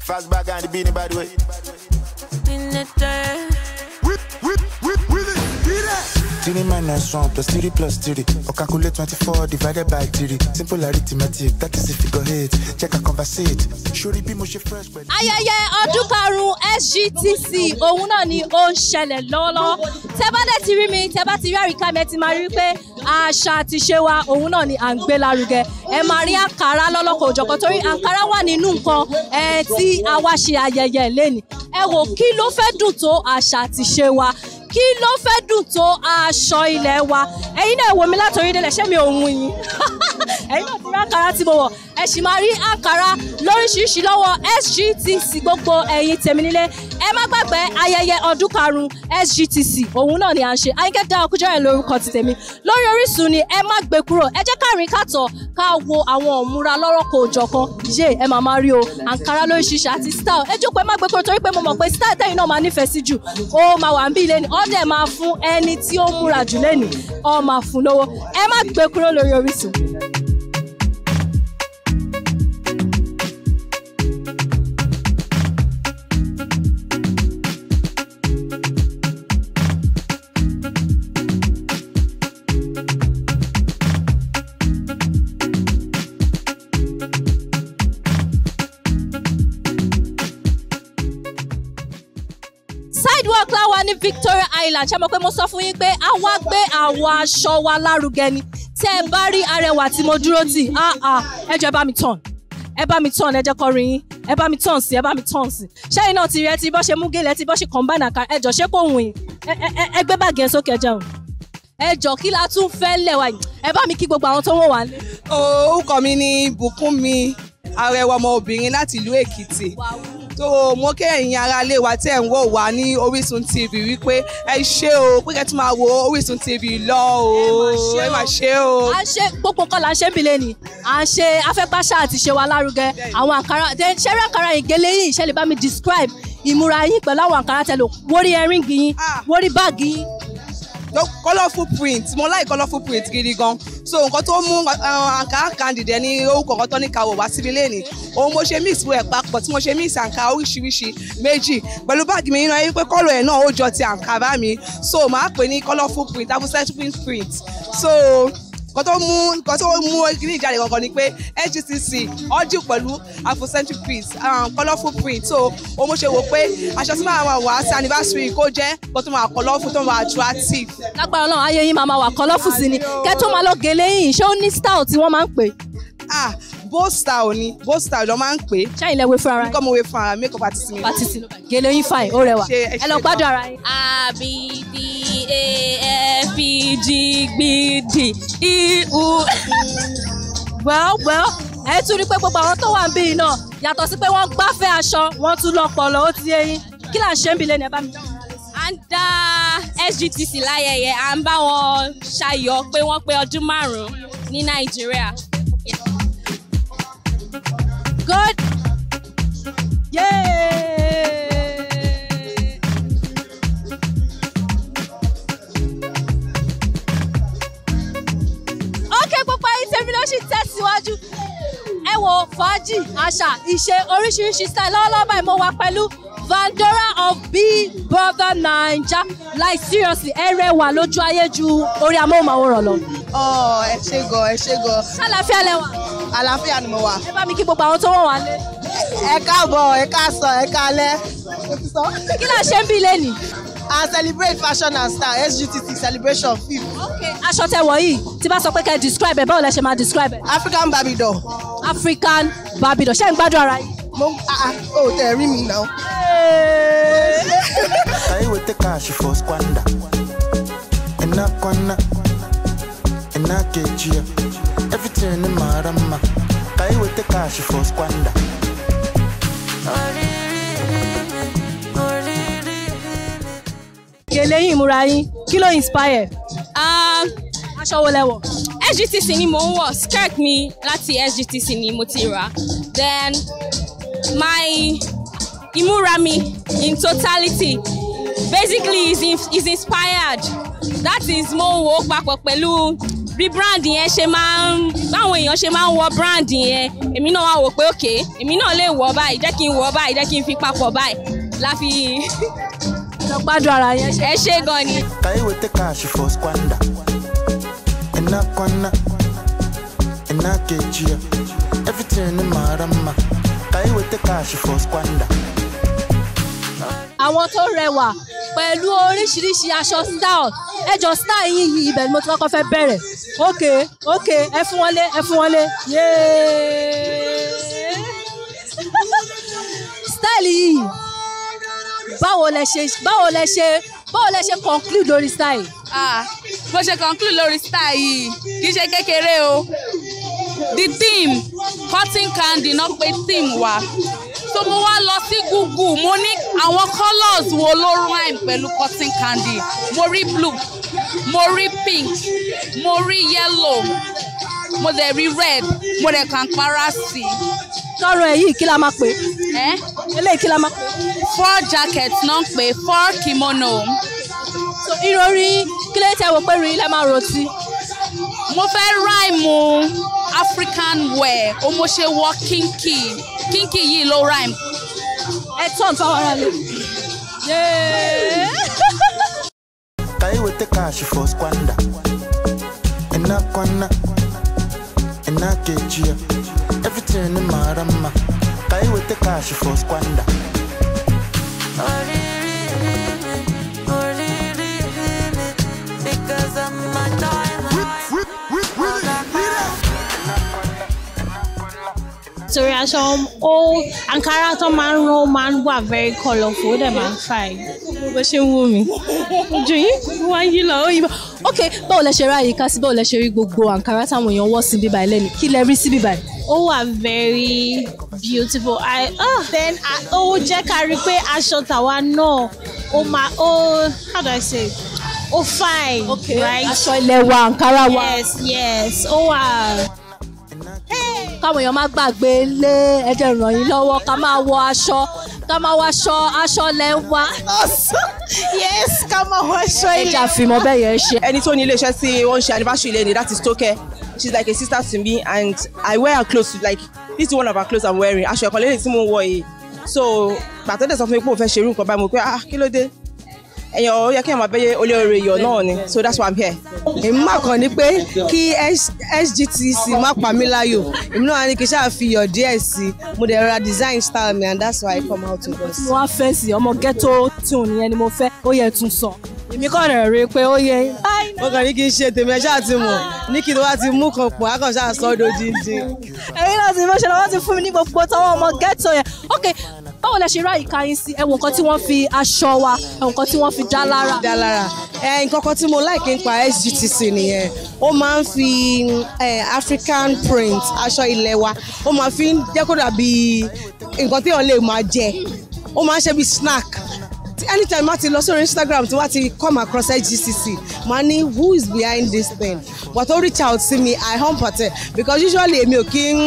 Fast back and the beanie, by the way. In the dirt. Three minus 1 plus 3 plus 3. Or calculate 24 divided by 3. Simple arithmetic, that is if you go hit. Check a conversate. Surely be much fresh. Ayẹyẹ ọdún karùn-ún SGTC òun náà ni ó ń ṣẹlẹ̀ lọ́wọ́lọ́wọ́. Tẹ́ bá dẹ̀ ti rí mi, tẹ́ bá ti rí àríká mi, ẹ ti máa rí pé àṣà àti ìṣe wa òun náà ni à ń gbé lárugẹ. Ẹ máa rí àǹkárá lọ́lọ́kọ̀ òjọ̀kan torí àǹkárá wà nínú nǹkan tí a wá ṣe ayẹyẹ lẹ́nìí. Ẹ wò kí ló fẹ́ dùn tó àṣà àti ìṣe wa. Kí ló fẹ́ dùn tó aṣọ ilẹ̀ wa? Ẹ̀yin náà wò mí látòrí délẹ̀, ṣé mi ò mú yín? Ẹ̀yin náà ti rí àǹkárá tí mo wọ̀. Ẹ sì máa rí àǹkárá lóríṣiríṣi lọ́wọ́ SGTC gbogbo ẹ̀yin tèmi nílé. Ẹ má gbàgbé ayẹyẹ ọdún karùn-ún SGTC òun náà ni à ń ṣe. Àyìnkẹ́ Dára Kújẹ́rẹ́ lórúkọ ti tèmi. Lórí Orísun ni ẹ má gbé kúrò. Ẹ jẹ́ ká rìn kàtọ̀ ká wo àwọn òmùra lọ́rọ̀kọ̀ òjọ̀kan. Ẹ máa máa rí o àǹkárá lóríṣiríṣi àti style. Ẹ jókòó ẹ má gbé kúrò torí pé mo mọ̀ pé style tẹ́yin náà máa nífẹ̀ẹ́ sí jù. Ó máa wà ń bí ilé ni. Ó dẹ̀ máa fún ẹni tí ó múra jù lẹ́nìí. Ó máa fún lówó. Ẹ má gbé kúrò lórí Orísun. Sidewalk láwa ní Victoria Island. Ṣé mo pé mo sọ fún yín pé a wá gbé àwọn aṣọ wa lárugẹ ni. Tẹ́ ẹ bá rí arẹwà tí mo dúró tì, ẹ jọ̀ọ́ ẹ bá mi tàn. Ẹ bá mi tàn, ẹ jẹ́ kó rí yín. Ẹ bá mi tàn sí, ẹ bá mi tàn sí. Ṣẹ́yìn náà ti rí ẹ ti bọ́ ṣe mú gèlè, ẹ ti bọ́ ṣe combine àkàrà. Ẹ jọ̀ọ́ ṣé kò wùn yín. Ẹ gbé báàgì ẹ sókè jẹun. Ẹ jọ̀ọ́ kí la tún fẹ́ lẹ̀ wá yìí. Ẹ bá mi kí gbogbo àwọn tó wọ̀ wá lé. Orúkọ mi ni Bùkúnmi Arẹwà ọmọbìnrin láti ìlú Èkìtì. tó mo kí ẹ̀yin ará ilé wa tí ẹ̀ ń wò wá ní Orísun TV wípé ẹ ṣé o pé kẹ́ tún máa wo Orísun TV lọ o ẹ máa ṣe o. a ṣe gbogbo nǹkan là ń ṣe ń bilẹ̀ ni à ń ṣe afẹ́páṣá àti ṣe wa lárugẹ àwọn àǹkárá ṣẹ́rí àǹkárá ìgélé yìí ṣe lè bá mi describe ìmúra yín pẹ̀lú àwọn àǹkárá tẹ̀lé wórí ẹ̀ríngì yín wórí báàgì yín. Colourful print mo like colourful print gidi gan so nǹkan tó mú àǹkárá Candid ní orúkọ nǹkan tó ní ká wọ̀ wá síbi lẹ́nìí òun mo ṣe mix ẹ̀ papọ̀ tí mo ṣe mix àǹkárá oríṣiríṣi méjì pẹ̀lú báàgì mi náà yí pé kọ́lọ̀ ẹ̀ náà ó jọ ti àǹkárá mi so màá pè ní colourful print afrocentric print so nǹkan tó mú kíní ìjáde gangan ni pé SGTC ọdún pẹ̀lú afrocentric print colourful print so o mo ṣe wò pé aṣọ tí màá wà sí anniversary kó jẹ́ kó tó máa colourful tó máa attractive. lágbára náà ayé yín máa wà colourful sí ni kẹ́ tó máa lọ gèlè yìí ṣé ó ní style tí wọ́n máa ń pè. bold style ni bold style ló máa ń pè. ṣé ilẹ̀ wé fún ara yín. nǹkan mo wé fún ara makeup artist mi. gèlè yín fine ó rẹwà ẹ lọ gbádùn ara yín. A B D A F G B D E U. well ẹ tún rí pé gbogbo àwọn tó wà ń bí yìí náà yàtọ̀ sí pé wọ́n gbáfẹ́ aṣọ wọ́n tún lọ́pọlọ ó ti yé yín kí là ń ṣe ń bilẹ̀ ní ẹ bá mi. À ń dá SGTC láyẹyẹ à ń bá wọn ṣayọ̀ pé wọ́n pé ọdún 5 ní Nàìjíríà. Good. Yay! Okay, gbogbo ayé tèmi ló ṣì tẹ̀síwájú. Ẹ wo fàájì, àṣà, ìṣe oríṣiríṣi style lọ́wọ́lọ́wọ́ báyìí mo wà pẹ̀lú Vandora of Big Brother Naija. Like seriously, ẹ rẹwà lójú ayé ju orí amóhùnmáwòrán lọ. Ẹ ṣé gan, ẹ ṣé gan. Ṣàlàáfíà lẹ wà? Àlàáfíà ni mo wà. Ẹ bá mi kí gbogbo àwọn tó wọ̀ wá lé. Ẹ káàbọ̀, ẹ káàsán, ẹ káalẹ́. Kí là ṣe ń bí lẹ́nìí? I celebrate fashion and style SGTC celebration 5th. Okay, aṣọ tẹ́ wọ̀ yìí tí bá sọ pé kẹ́ describe ẹ̀ báwo lẹ ṣe máa describe ẹ̀? African Barbie doll. African Barbie doll. Ṣé ń gbádùn ara yìí? Oh, tẹ̀ rí mi náà. I will take cash for squander. And I corner. And I get you. Everything in my rama. I will take cash for squander. Gèlè yín ìmúra yín kí ló inspire? Aṣọ wo lẹ wọ̀? SGTC ni mo ń wọ̀ skirt mi láti SGTC ni mo ti rà then my ìmúra mi in totality basically is inspired that is mo wò papọ̀ pẹ̀lú bí brand yẹn ṣe máa ń báwọn èèyàn ṣe máa ń wọ brand yẹn èmi náà wá wò pé òkè èmi náà lè wọ báyìí jẹ́ kí n wọ báyìí jẹ́ kí n fi papọ̀ báyìí láfi gbádùn ara yẹn ẹ ṣe gan ni. Kai with the cash for squander. Ena kwana, ena kechia. Everything in marama. Kai with the cash for squander. àwọn tó rẹwà pẹ̀lú oríṣiríṣi aṣọ style ẹjọ́ style yìí ibẹ̀ ni mo ti kọ́kọ́ fẹ́ bẹ̀rẹ̀ ok ẹ fún wọn lé style yìí báwo lẹ ṣe conclude lórí style. bó ṣe conclude lórí style yìí kì í ṣe kékeré o the theme cotton candy náà pé theme wa so mo wá lọ sí Google mo ní àwọn colours wo ló rhyme pẹ̀lú cotton candy mo rí blue mo rí pink mo rí yellow mo dẹ̀ rí red mo dẹ̀ kàn para sí i. tọrọ ẹ yìí kí la máa pè é eléyìí kí la máa pè é. 4 jackets náà pé 4 kimono. so ìròrí kí lè tẹ́ wò pé rí lẹ́ máa rò sí. mo fẹ́ rhyme African wear o mo ṣe wọ kinky yìí ló rhyme. ẹ tán fáwọn ará lè. Kai with the cash for squander. Ena kwana, ena kechia. Everything in marama. Kai with the cash for squander. Because of my time. Torí aṣọ Ankara tó máa ń rán máa ń wà very colourful ó dẹ̀ máa ń fine. bó ṣe ń wú mi ojú yìí wá yí lọ ó yí bá. ok báwo lẹ ṣe rí àyíká sí báwo lẹ ṣe rí gbogbo Ankara táwọn èèyàn wọ̀ sí bíbá ilé kí lẹ rí sí bíbá. ó wà very beautiful then ó jẹ́ ká rí pé aṣọ tàwa náà ó máa how do I say ó fine right. aṣọ ilẹ̀ wa Ankara wa. yes ó wà. káwọn èèyàn má gbàgbé lé ẹ̀jẹ̀ ràn yín lọ́wọ́ ká máa wọ aṣọ lẹ́wà. yes ká máa wọ aṣọ ilé. ẹja fìmọ̀ bẹ́ẹ̀ yẹn ṣe. ẹni tó ní iléeṣẹ́ tí wọ́n ń ṣe anniversary lẹ́ni that is Toke she's like a sister to me and I wear her clothes like this is one of her clothes I'm wearing aṣọ ẹ̀kan lẹ́yìn tí mo wọ̀ yìí so gbàtọ́ dẹ̀ sọ fún mi pé mo fẹ́ ṣerú nǹkan báyìí mo pé kí ló dé ẹ̀yàn ó yẹ kí ẹ̀ máa bẹ́yẹ olóore iyọ̀ náà ni so that's why I'm here. èmi máa kàn ní pé kí SGTC má pa mí láyò èmi náà ní kí n ṣáà fi iyọ̀ díẹ̀ sí mo dẹ̀ ra design style mi and that's why I come out to us. mo wá fẹ́ sí ọmọ ghetto tune yẹn ni mo fẹ́ ó yẹ tún sọ èmi kàn rẹ̀ rí i pé ó yẹ. mo kàn ní kí n ṣe tèmi ẹ ṣáà ti mọ̀ ní kí n wá ti mú kan pọ̀ á kàn ṣáà sọ́dọ̀ díndín. ẹ̀yin náà ti mọ̀ ṣe lọ́wọ́ ti fún mi ní gbogbo tọwọ́ ọmọ ghetto yẹn ok báwo lẹ ṣe rá ìka yín sí ẹ̀wọ̀n kan tí wọ́n fi aṣọ wa ẹ̀wọ̀n kan tí wọ́n fi dá lára. nǹkan kan tí mo like nípa SGTC nìyẹn ó máa ń fi African print aṣọ ilẹ̀ wa ó máa fi ń jẹ́ kó dàbí nǹkan tí wọ́n lè máa jẹ ó máa ń ṣe bí snack anytime ma ti lọ sórí Instagram tí wọ́n ti come across SGTC ma ní who is behind this thing but ó reach out sí mi I hump at it because usually èmi ò kí ń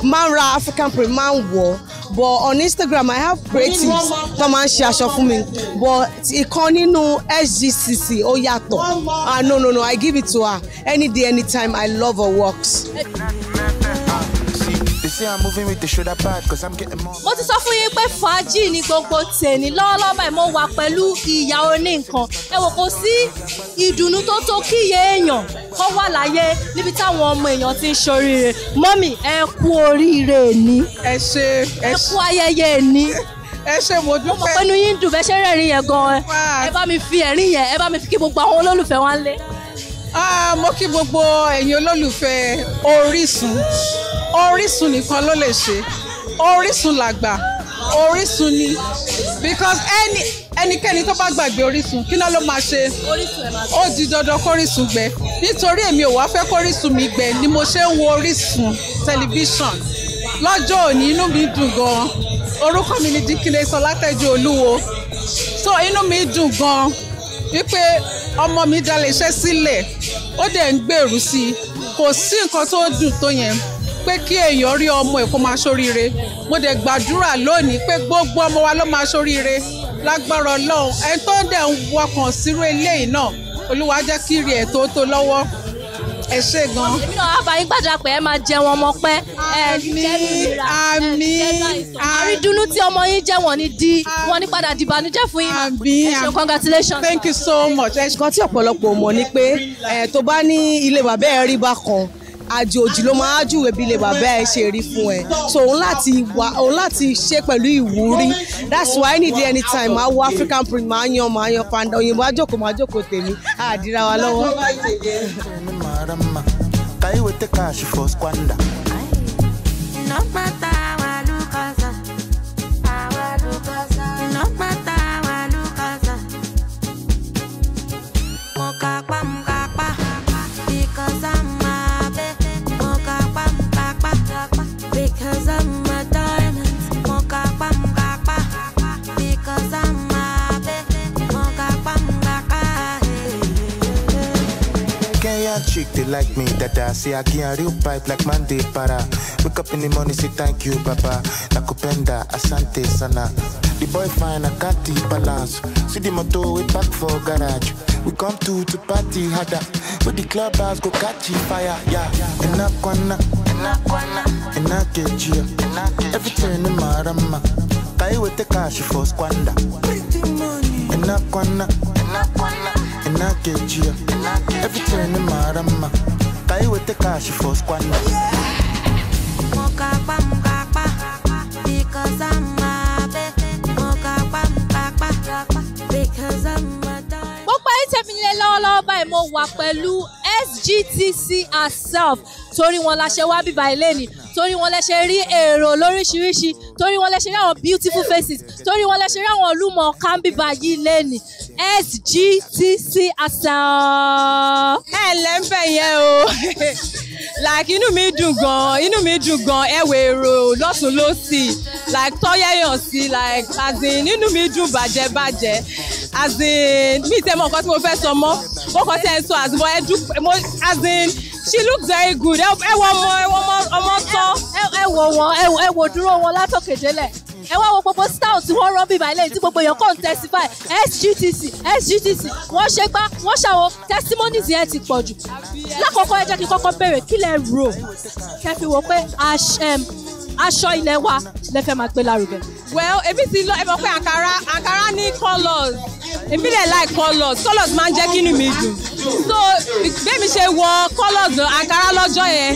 máa ń ra African print máa ń wọ̀ but on Instagram I have creatives tó máa ń ṣe aṣọ fún mi but ìkan nínú SGTC ó yàtọ̀ no I give it to her any day anytime I love her works. mo ti sọ fún yín pé fàájì ní gbogbo tèmi lọ́wọ́lọ́wọ́ báyìí mo wà pẹ̀lú ìyá oní nǹkan ẹ wò kò sí ìdùnnú tó tó kíyè èèyàn kó wà láyé níbi táwọn ọmọ èèyàn ti ń ṣoríire mọ́mì ẹ kú oríire ní ẹ kú ayẹyẹ ní ẹ ṣé mo dúpẹ́. mo mọ̀ pé inú yín dùn bẹ́ẹ̀ ṣe rẹ́rìn yẹn gan-an ẹ bá mi fi ẹ̀rín yẹn ẹ bá mi fi kí gbogbo àwọn olólùfẹ́ wa ń lé. mo kí gbogbo ẹ̀yin olólùfẹ́ Orísun nìkan ló lè ṣe Orísun làgbà Orísun ni because ẹnikẹ́ni tó bá gbàgbé Orísun kí náà ló máa ṣe ó di dandan kórísun gbẹ nítorí èmi ò wá fẹ́ kórísun mi gbẹ ni mo ṣe ń wo Orísun tẹlifíṣàn lọ́jọ́ òní inú mi dùn gan-an orúkọ mi ni Díkínlé Sọlátẹ́jú Olúwo so inú mi dùn gan-an wípé ọmọ mi dá iléeṣẹ́ sílẹ̀ ó dẹ̀ ń gbèrú sí i kò sí nǹkan tó dùn tó yẹn pé kí èèyàn rí ọmọ ẹ̀ kó máa ṣoríire mo dẹ̀ gbàdúrà lónìí pé gbogbo ọmọ wa ló máa ṣoríire lágbára Ọlọ́run ẹni tó dẹ̀ ń wọkàn sírú eléyìí náà Olúwa jẹ́ kí rí ẹ̀ tó lọ́wọ́ ẹ ṣé gan. èmi náà á bá yín gbàdúrà pé ẹ máa jẹun ọmọ pẹ́. àmín. àrídùnnú tí ọmọ yín jẹ́ wọ́n ní di wọ́n ní padà dìbànújẹ́ fún yín. àmín. ẹ ṣé congratulations. thank you so much. nǹkan tí ọ̀pọ̀lọpọ̀ mọ̀ ni pé tó bá ní ilé bàbá ẹ̀ rí bákan àjòjì ló máa júwe bí ilé bàbá ẹ̀ ṣe rí fún ẹ so òun láti ṣe pẹ̀lú ìwúrí that's why any day anytime máa wo African print máa yan panda òyìnbó máa jókòó tèmi àdìrà wa lọ́wọ́. Kaiwe te cash for squander. No matter how look us, no matter how look us. Moka because I'm a baby. Moka because I'm a diamond. Moka because I'm a baby. Moka Kenyan chick, they like me, dada. See, I get a real pipe like Monday para. Wake up in the morning, say thank you, papa. Nakupenda, asante sana. The boy fine, I can't balance. See the motor, we back for garage. We come to party harder. With the clubhouse, go catch fire, yeah. Enakwana, enakejia. Everything in marama. Kaiwe te cash for squander. Enakwana, enakejia. Everything in marama. Kaiwe te cash for squander. Because I'm a baby. Because I'm a diamond. mo pa ìtẹ̀mílẹ̀ lọ́wọ́lọ́wọ́ báyìí mo wà pẹ̀lú SGTC herself torí wọn la ṣe wá bíbá ilé ni torí wọn lẹ ṣe rí èrò lóríṣiríṣi torí wọn lẹ ṣe rí àwọn beautiful faces torí wọn lẹ ṣe rí àwọn olúmọ kan bíbá yìí lé ni SGTC herself. ẹ ǹlẹ́ ń bẹ̀ yẹn o like inú mi dùn gan ẹ̀wẹ̀ èrò lọ́tún lọ́sì like tọ́yẹ̀yàn sí like as in inú mi dùn bàjẹ́ as in mi tẹ́ mọ̀ nǹkan tí mo fẹ́ sọ mọ́ mo kàn tẹ́ ẹ sọ as in she looks very good ẹ wọ ọmọ tán. ẹ wò wọn ẹ wò dúró wọn látòkè délẹ̀ ẹ wá wo gbogbo style tí wọ́n rán bíbá ilé tí gbogbo èèyàn kàn ń testify SGTC wọ́n ṣe gbá wọ́n ṣàwọ̀ testimonies yẹn ti pọ̀ jù lákòókò ẹ jẹ́ kí n kọ́kọ́ béèrè kí lẹ rò kẹ́ fi wò pé aṣọ ilé wa lẹ fẹ́ máa gbé lárugẹ. well ebi ti lọ ẹ mọ̀ pé Ankara ní colours èmi lè like colours máa ń jẹ́ kí inú mi dùn so bẹ́ẹ̀ mi ṣe wọ colours Ankara lọ́jọ́ yẹn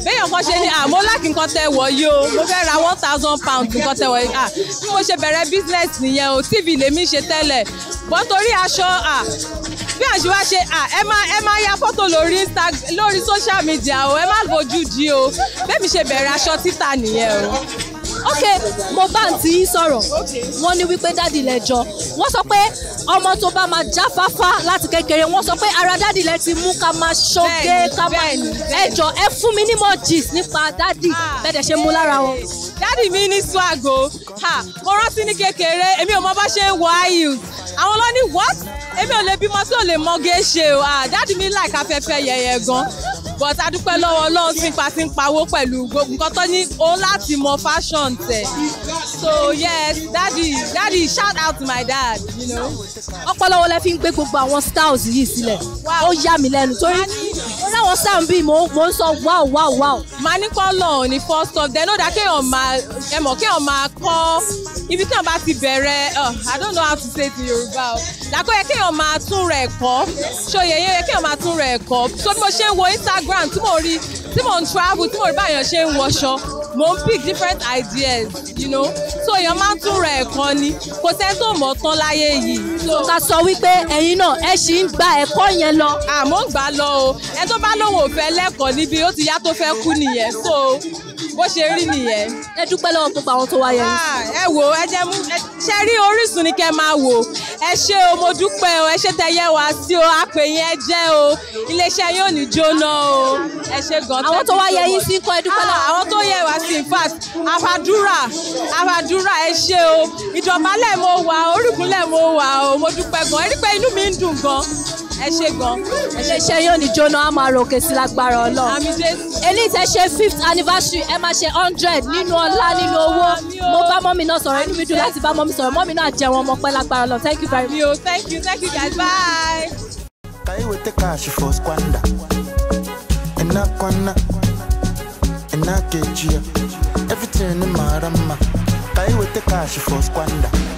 béèyàn kan ṣe ní mo like nǹkan tẹ́ wọ̀ yìí o mo fẹ́ ra £1,000 nǹkan tẹ́ wọ̀ yìí bí mo ṣe bẹ̀rẹ̀ business nìyẹn o TV lèmi ṣe tẹ́lẹ̀ bọ́ torí aṣọ bí àṣìwá ṣe ẹ máa ya fọ́tò lórí social media o ẹ má bójú di o bẹ́ẹ̀ mi ṣe bẹ̀rẹ̀ aṣọ títà nìyẹn o. ok mo bá àǹtí yín sọ̀rọ̀ wọ́n ní wípé dádì lẹ́jọ́ wọ́n sọ pé ọmọ tó bá máa jáfáfá láti kékeré wọ́n sọ pé ara dádì lẹ ti mú ká máa ṣoge ká máa ẹjọ́ ẹ fún mi ní more gist nípa dádì bẹ́ẹ̀ dẹ̀ ṣe mú lára wọn. dádì mi ní swag o mo rántí ní kékeré èmi ò mọ bá ṣe ń wọ heels àwọn lọ ní what èmi ò lè bímọ tí ò lè mọgé ṣe o dádì mi like afẹ́fẹ́ yẹyẹ gan but adúpẹ́ lọ́wọ́ Ọlọ́run tí ń pawó pẹ̀lú gbogbo nǹkan tó ní òun láti mọ fashion tẹ̀ so yes daddy shout out to my dad you know. ọpọlọ wo lẹ fi ń gbé gbogbo àwọn styles yìí sílẹ̀ ó yà mí lẹ́nu torí ó láwọn style bíi mo ń sọ wow. màá ní kọ́lọ̀ ní first off then ó dá kéèyàn máa kọ́ ibi tí wọ́n bá ti bẹ̀rẹ̀ I don't know how to say it in Yorùbá o dàkọ́ yẹ kéèyàn máa tún rẹ̀ kọ́ ṣòye yẹ kéèyàn máa tún rẹ̀ kọ́ so bí mo ṣe ń wo Instagram tí mo ń travel tí mo rí báyọ̀ ṣe ń wọṣọ mo ń pick different ideas you know so èèyàn máa ń tún rẹ̀ kọ́ ni kò sẹ́ni tó mọ̀ tán láyé yìí. so ká sọ wípé ẹ̀yin náà ẹ ṣì ń gba ẹ̀kọ́ yẹn lọ. àmọ́ ń gbà lọ o ẹ tó bá lóun ò fẹ́ lẹ́kọ̀ọ́ níbi ó ti yá tó fẹ́ kú nìyẹn so bó ṣe rí nìyẹn. ẹ dúpẹ́ lọ́wọ́ gbogbo àwọn tó wáyé yín. ẹ wò ẹ jẹ́ mú ṣe rí Orísun ni kẹ́ máa wò ẹ ṣé o mo dúpẹ́ o ẹ ṣé tẹ́ yẹ wá sí o àpè yẹn jẹ́ o iléeṣẹ́ yóò ní jóná o ẹ ṣé gan. àwọn tó wáyé yín sí kọ́ ẹ dúpẹ́ lọ́wọ́. àwọn tó yẹ wá sí in fact àfàdúrà ẹ ṣé o ìdọ̀bálẹ̀ mo wà orúkúnlẹ̀ mo wà o mo dúpẹ́ gan ẹ rí pé inú mi ń dùn gan ẹ ṣé gan. iléeṣẹ́ yóò ní jóná á máa ròkè sí lágbára Ọlọ́run. àmín Jésù. eléyìí tẹ́ ṣe 5th anniversary ẹ máa ṣe 100 nínú ọlá nínú owó mo bá mọ́mí náà sọ̀rọ̀ inú mi dùn láti bá mọ́mí sọ̀rọ̀ mọ́mí náà jẹun ọmọ pẹ́ lágbára Ọlọ́run thank you very much. thank you guys bye. Kaiwe te cash for squander. and I wanna, and I get you. Everything in my rama. Buy with the cash for squander.